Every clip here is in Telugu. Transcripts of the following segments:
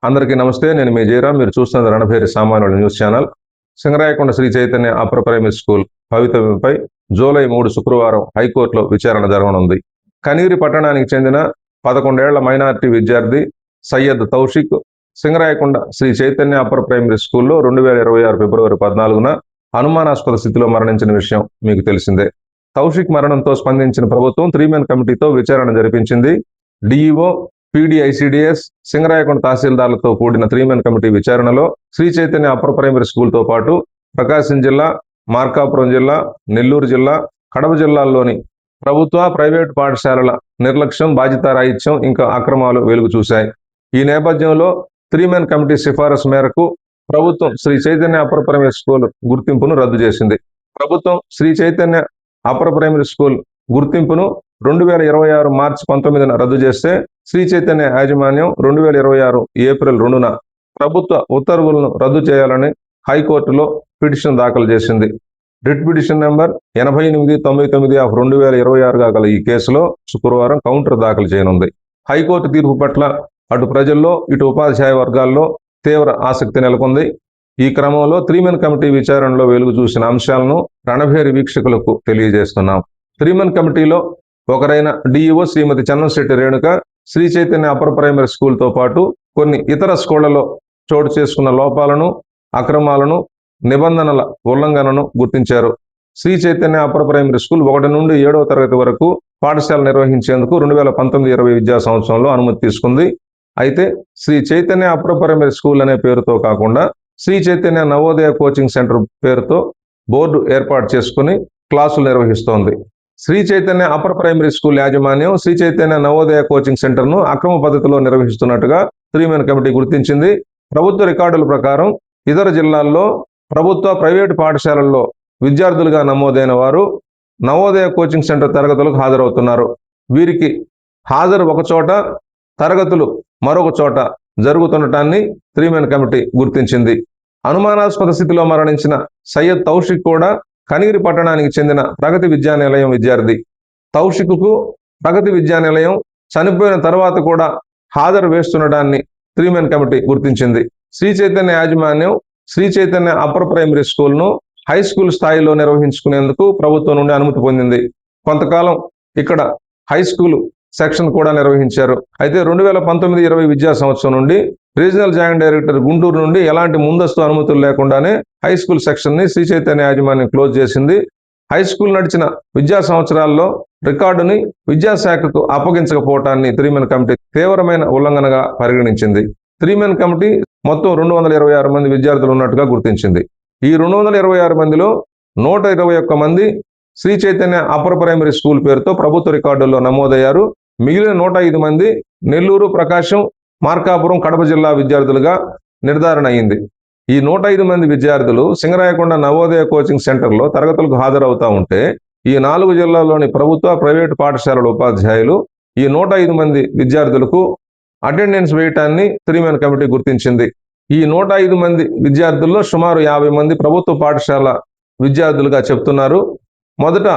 అందరికీ నమస్తే. నేను మీ జయరాం. మీరు చూస్తున్నది రణభేరి సామాన్యుల news channel. Singarayakonda Sri Chaitanya upper primary school భవితవ్యంపై జూలై 3 శుక్రవారం హైకోర్టులో విచారణ జరగనుంది. కనిగిరి పట్టణానికి చెందిన 11 ఏళ్ల మైనారిటీ విద్యార్థి సయ్యద్ తౌషిక్ సింగరాయకొండ శ్రీ చైతన్య అప్పర్ ప్రైమరీ స్కూల్లో 2026 ఫిబ్రవరి 14న అనుమానాస్పద స్థితిలో మరణించిన విషయం మీకు తెలిసిందే. తౌషిక్ మరణంతో స్పందించిన ప్రభుత్వం 3-మెన్ కమిటీతో విచారణ జరిపించింది. డిఈఓ, పీడీఐసీడీఎస్, సింగరాయకొండ తహసీల్దార్లతో కూడిన 3-మెన్ కమిటీ విచారణలో శ్రీ చైతన్య అప్పర్ ప్రైమరీ స్కూల్తో పాటు ప్రకాశం జిల్లా, మార్కాపురం జిల్లా, నెల్లూరు జిల్లా, కడప జిల్లాల్లోని ప్రభుత్వ, ప్రైవేటు పాఠశాలల నిర్లక్ష్యం, బాధ్యతారాహిత్యం, ఇంకా అక్రమాలు వెలుగు చూశాయి. ఈ నేపథ్యంలో 3-మెన్ కమిటీ సిఫారసు మేరకు ప్రభుత్వం Sri Chaitanya upper primary school గుర్తింపును రద్దు చేసింది. ప్రభుత్వం Sri Chaitanya upper primary school గుర్తింపును 2026 మార్చి 19న రద్దు చేస్తే శ్రీ చైతన్య యాజమాన్యం 2026 ఏప్రిల్ 2న ప్రభుత్వ ఉత్తర్వులను రద్దు చేయాలని హైకోర్టులో పిటిషన్ దాఖలు చేసింది. రిట్ పిటిషన్ నెంబర్ 8899/2026గా గల ఈ కేసులో శుక్రవారం కౌంటర్ దాఖలు చేయనుంది. హైకోర్టు తీర్పు పట్ల అటు ప్రజల్లో, ఇటు ఉపాధ్యాయ వర్గాల్లో తీవ్ర ఆసక్తి నెలకొంది. ఈ క్రమంలో 3-మెన్ కమిటీ విచారణలో వెలుగు చూసిన అంశాలను రణభేరి వీక్షకులకు తెలియజేస్తున్నాం. 3-మెన్ కమిటీలో ఒకరైన డిఈఓ శ్రీమతి చన్నంశెట్టి రేణుక శ్రీ చైతన్య అప్పర్ ప్రైమరీ స్కూల్తో పాటు కొన్ని ఇతర స్కూళ్లలో చోటు చేసుకున్న లోపాలను, అక్రమాలను, నిబంధనల ఉల్లంఘనను గుర్తించారు. Sri Chaitanya upper primary school 1 నుండి 7వ తరగతి వరకు పాఠశాల నిర్వహించేందుకు 2019-20 విద్యా సంవత్సరంలో అనుమతి తీసుకుంది. అయితే Sri Chaitanya upper primary school అనే పేరుతో కాకుండా శ్రీ చైతన్య నవోదయ కోచింగ్ సెంటర్ పేరుతో బోర్డు ఏర్పాటు చేసుకుని క్లాసులు నిర్వహిస్తోంది. Sri Chaitanya upper primary school యాజమాన్యం శ్రీ చైతన్య నవోదయ కోచింగ్ సెంటర్ను అక్రమ పద్ధతిలో నిర్వహిస్తున్నట్టుగా 3-మెన్ కమిటీ గుర్తించింది. ప్రభుత్వ రికార్డుల ప్రకారం ఇతర జిల్లాల్లో ప్రభుత్వ, ప్రైవేటు పాఠశాలల్లో విద్యార్థులుగా నమోదైన వారు నవోదయ కోచింగ్ సెంటర్ తరగతులకు హాజరవుతున్నారు. వీరికి హాజరు ఒక చోట, తరగతులు మరొక చోట జరుగుతుండటాన్ని 3-మెన్ కమిటీ గుర్తించింది. అనుమానాస్పద స్థితిలో మరణించిన సయ్యద్ తౌషిక్ కూడా కనిగిరి పట్టణానికి చెందిన ప్రగతి విద్యానిలయం విద్యార్థి. తౌషిక్కు ప్రగతి విద్యానిలయం చనిపోయిన తర్వాత కూడా హాజరు వేస్తుండటాన్ని 3-మెన్ కమిటీ గుర్తించింది. శ్రీ చైతన్య యాజమాన్యం శ్రీ చైతన్య అప్పర్ ప్రైమరీ స్కూల్ను హై స్కూల్ స్థాయిలో నిర్వహించుకునేందుకు ప్రభుత్వం నుండి అనుమతి పొందింది. కొంతకాలం ఇక్కడ హై స్కూల్ సెక్షన్ కూడా నిర్వహించారు. అయితే 2019-20 విద్యా సంవత్సరం నుండి రీజనల్ జాయింట్ డైరెక్టర్ గుంటూరు నుండి ఎలాంటి ముందస్తు అనుమతులు లేకుండానే హై స్కూల్ సెక్షన్ని శ్రీ చైతన్య యాజమాన్యం క్లోజ్ చేసింది. హై స్కూల్ నడిచిన విద్యా సంవత్సరాల్లో రికార్డుని విద్యాశాఖకు అప్పగించకపోవటాన్ని 3-మెన్ కమిటీ తీవ్రమైన ఉల్లంఘనగా పరిగణించింది. 3-మెన్ కమిటీ మొత్తం 226 మంది విద్యార్థులు ఉన్నట్టుగా గుర్తించింది. ఈ 226 మందిలో 121 మంది Sri Chaitanya upper primary school పేరుతో ప్రభుత్వ రికార్డుల్లో నమోదయ్యారు. మిగిలిన 105 మంది నెల్లూరు, ప్రకాశం, మార్కాపురం, కడప జిల్లా విద్యార్థులుగా నిర్ధారణ అయింది. ఈ 105 మంది విద్యార్థులు సింగరాయకొండ నవోదయ కోచింగ్ సెంటర్లో తరగతులకు హాజరవుతూ ఉంటే ఈ 4 జిల్లాల్లోని ప్రభుత్వ, ప్రైవేటు పాఠశాలల ఉపాధ్యాయులు ఈ 105 మంది విద్యార్థులకు అటెండెన్స్ వేయటాన్ని 3-మెన్ కమిటీ గుర్తించింది. ఈ 105 మంది విద్యార్థుల్లో సుమారు 50 మంది ప్రభుత్వ పాఠశాల విద్యార్థులుగా చెప్తున్నారు. మొదట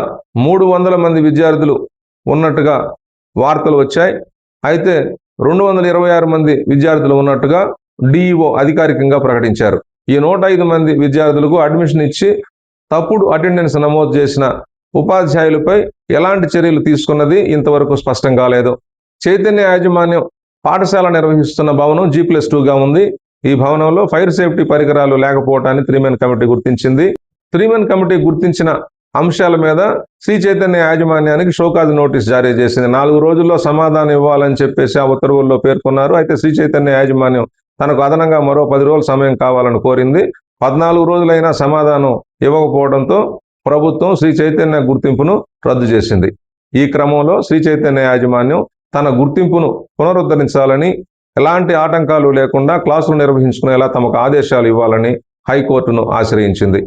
300 మంది విద్యార్థులు ఉన్నట్టుగా వార్తలు వచ్చాయి. అయితే 226 మంది విద్యార్థులు ఉన్నట్టుగా డిఈఓ అధికారికంగా ప్రకటించారు. ఈ 105 మంది విద్యార్థులకు అడ్మిషన్ ఇచ్చి తప్పుడు అటెండెన్స్ నమోదు చేసిన ఉపాధ్యాయులపై ఎలాంటి చర్యలు తీసుకున్నది ఇంతవరకు స్పష్టం కాలేదు. చైతన్య యాజమాన్యం పాఠశాల నిర్వహిస్తున్న భవనం G+2గా ఉంది. ఈ భవనంలో ఫైర్ సేఫ్టీ పరికరాలు లేకపోవటాన్ని 3-మెన్ కమిటీ గుర్తించింది. 3-మెన్ కమిటీ గుర్తించిన అంశాల మీద శ్రీ చైతన్య యాజమాన్యానికి షోకాజ్ నోటీస్ జారీ చేసింది. 4 రోజుల్లో సమాధానం ఇవ్వాలని చెప్పేసి ఆ ఉత్తర్వుల్లో పేర్కొన్నారు. అయితే శ్రీ చైతన్య యాజమాన్యం తనకు అదనంగా మరో 10 రోజుల సమయం కావాలని కోరింది. 14 రోజులైనా సమాధానం ఇవ్వకపోవడంతో ప్రభుత్వం శ్రీ చైతన్య గుర్తింపును రద్దు చేసింది. ఈ క్రమంలో శ్రీ చైతన్య యాజమాన్యం తన గుర్తింపును పునరుద్ధరించాలని, ఎలాంటి ఆటంకాలు లేకుండా క్లాసులు నిర్వహించుకునేలా తమకు ఆదేశాలు ఇవ్వాలని హైకోర్టును ఆశ్రయించింది.